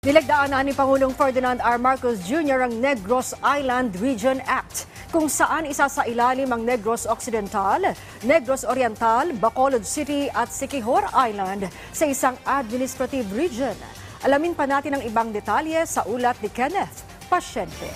Nilagdaanan ni Pangulong Ferdinand R. Marcos Jr. ang Negros Island Region Act, kung saan isa sa ilalim ang Negros Occidental, Negros Oriental, Bacolod City at Siquijor Island sa isang administrative region. Alamin pa natin ang ibang detalye sa ulat ni Kenneth Pasyente.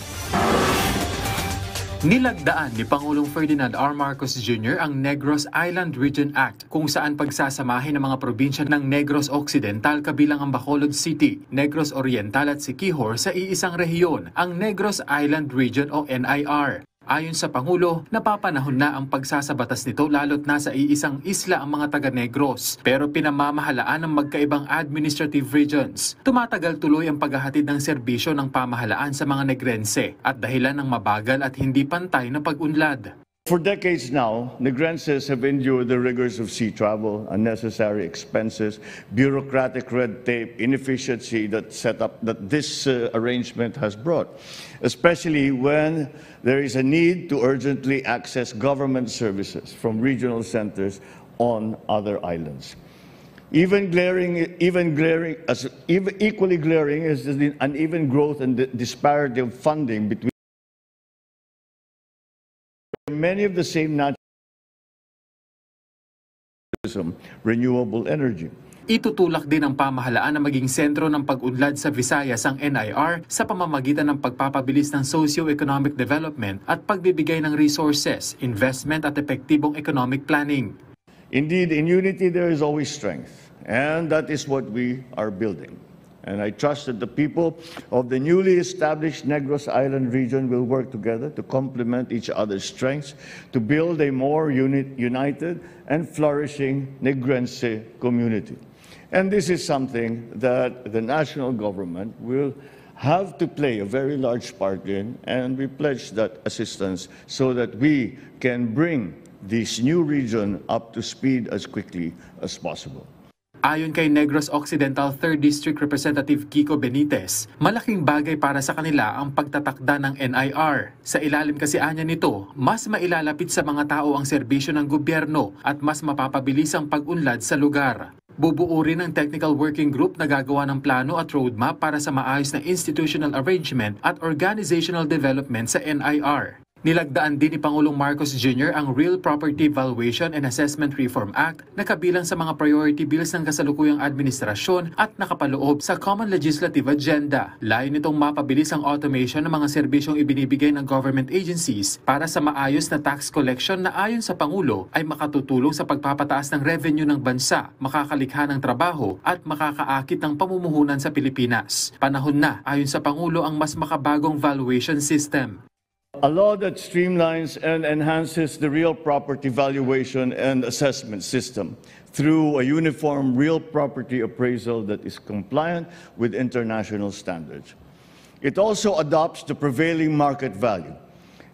Nilagdaan ni Pangulong Ferdinand R. Marcos Jr. ang Negros Island Region Act, kung saan pagsasamahin ng mga probinsya ng Negros Occidental kabilang ang Bacolod City, Negros Oriental at Siquijor sa iisang rehiyon, ang Negros Island Region o NIR. Ayon sa Pangulo, napapanahon na ang pagsasabatas nito lalo't nasa iisang isla ang mga taga-Negros, pero pinamamahalaan ng magkaibang administrative regions. Tumatagal tuloy ang paghahatid ng serbisyo ng pamahalaan sa mga Negrense at dahilan ng mabagal at hindi pantay na pag-unlad. For decades now, Negrenses have endured the rigors of sea travel, unnecessary expenses, bureaucratic red tape, inefficiency that this arrangement has brought, especially when there is a need to urgently access government services from regional centers on other islands. Equally glaring is the uneven growth and the disparity of funding between many of the same natural renewable energy. Itutulak din ng pamahalaan na maging sentro ng pag-unlad sa Visayas ang NIR sa pamamagitan ng pagpapabilis ng socio-economic development at pagbibigay ng resources, investment at epektibong economic planning. Indeed, in unity there is always strength, and that is what we are building. And I trust that the people of the newly established Negros Island region will work together to complement each other's strengths to build a more united and flourishing Negrense community. And this is something that the national government will have to play a very large part in, and we pledge that assistance so that we can bring this new region up to speed as quickly as possible. Ayon kay Negros Occidental 3rd District Representative Kiko Benitez, malaking bagay para sa kanila ang pagtatakda ng NIR. Sa ilalim kasi anya nito, mas mailalapit sa mga tao ang serbisyo ng gobyerno at mas mapapabilis ang pag-unlad sa lugar. Bubuo rin ang technical working group na gagawa ng plano at roadmap para sa maayos na institutional arrangement at organizational development sa NIR. Nilagdaan din ni Pangulong Marcos Jr. ang Real Property Valuation and Assessment Reform Act na kabilang sa mga priority bills ng kasalukuyang administrasyon at nakapaloob sa Common Legislative Agenda. Layo nitong mapabilis ang automation ng mga serbisyong ibinibigay ng government agencies para sa maayos na tax collection na ayon sa Pangulo ay makatutulong sa pagpapataas ng revenue ng bansa, makakalikha ng trabaho at makakaakit ng pamumuhunan sa Pilipinas. Panahon na, ayon sa Pangulo, ang mas makabagong valuation system. A law that streamlines and enhances the real property valuation and assessment system through a uniform real property appraisal that is compliant with international standards. It also adopts the prevailing market value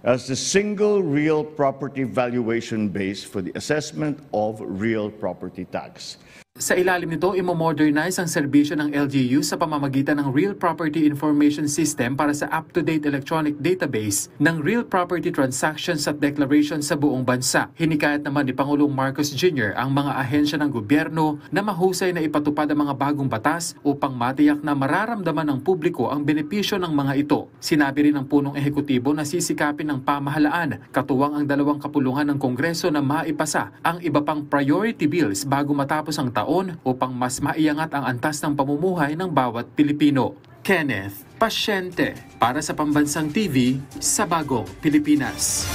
as the single real property valuation base for the assessment of real property tax. Sa ilalim nito, imo-modernize ang serbisyo ng LGU sa pamamagitan ng Real Property Information System para sa up-to-date electronic database ng real property transactions at declarations sa buong bansa. Hinikayat naman ni Pangulong Marcos Jr. ang mga ahensya ng gobyerno na mahusay na ipatupad ang mga bagong batas upang matiyak na mararamdaman ng publiko ang benepisyo ng mga ito. Sinabi rin ng punong ehekutibo na sisikapin ng pamahalaan, katuwang ang 2 kapulungan ng Kongreso na maipasa ang iba pang priority bills bago matapos ang taon upang mas maiangat ang antas ng pamumuhay ng bawat Pilipino. Kenneth Pasyente para sa Pambansang TV sa Bagong Pilipinas.